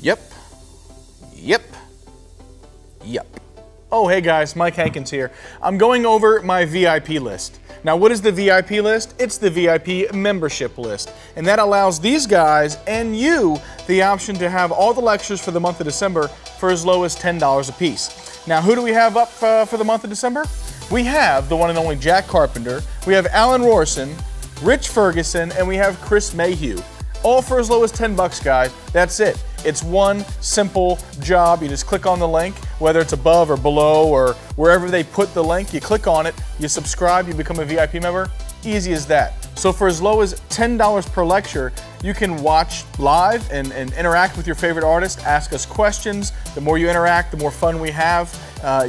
Yep. Yep. Yep. Oh, hey guys, Mike Hankins here. I'm going over my VIP list. Now, what is the VIP list? It's the VIP membership list. And that allows these guys and you the option to have all the lectures for the month of December for as low as $10 a piece. Now, who do we have up for the month of December? We have the one and only Jack Carpenter, we have Alan Rorson, Rich Ferguson, and we have Chris Mayhew. All for as low as 10 bucks, guys. That's it. It's one simple job. You just click on the link, whether it's above or below or wherever they put the link, you click on it, you subscribe, you become a VIP member. Easy as that. So for as low as $10 per lecture, you can watch live and interact with your favorite artist, ask us questions. The more you interact, the more fun we have.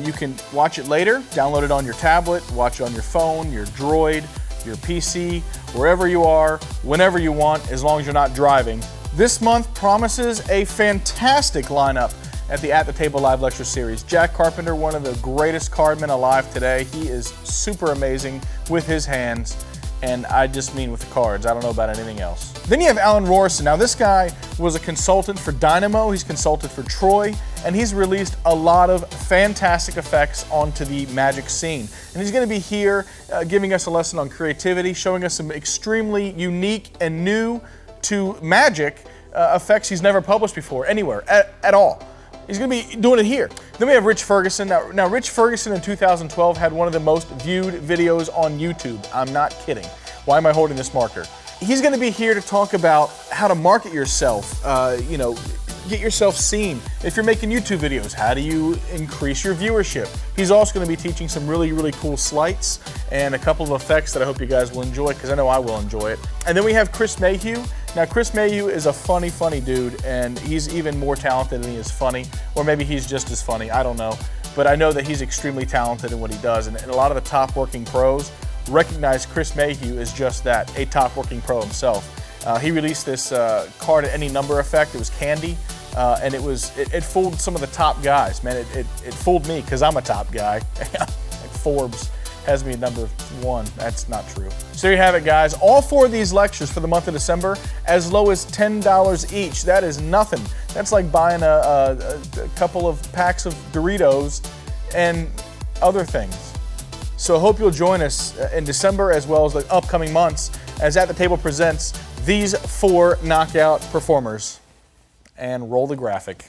You can watch it later, download it on your tablet, watch it on your phone, your Droid, your PC, wherever you are, whenever you want, as long as you're not driving. This month promises a fantastic lineup at the Table Live Lecture Series. Jack Carpenter, one of the greatest cardmen alive today. He is super amazing with his hands, and I just mean with the cards. I don't know about anything else. Then you have Alan Rorson. Now this guy was a consultant for Dynamo, he's consulted for Troy, and he's released a lot of fantastic effects onto the Magic scene. And he's going to be here giving us a lesson on creativity, showing us some extremely unique and new to Magic effects he's never published before, anywhere, at all. He's going to be doing it here. Then we have Rich Ferguson. Now, Rich Ferguson in 2012 had one of the most viewed videos on YouTube. I'm not kidding. Why am I holding this marker? He's going to be here to talk about how to market yourself, you know, get yourself seen. If you're making YouTube videos, how do you increase your viewership? He's also going to be teaching some really cool sleights and a couple of effects that I hope you guys will enjoy, because I know I will enjoy it. And then we have Chris Mayhew. Now, Chris Mayhew is a funny dude, and he's even more talented than he is funny, or maybe he's just as funny, I don't know. But I know that he's extremely talented in what he does, and a lot of the top working pros recognize Chris Mayhew as just that, a top working pro himself. He released this card at any number effect. It was candy, and it fooled some of the top guys. Man, it fooled me because I'm a top guy. Like Forbes has me at number 1. That's not true. So there you have it, guys. All 4 of these lectures for the month of December, as low as $10 each. That is nothing. That's like buying a couple of packs of Doritos and other things. So I hope you'll join us in December as well as the upcoming months as At the Table presents these 4 knockout performers. And roll the graphic.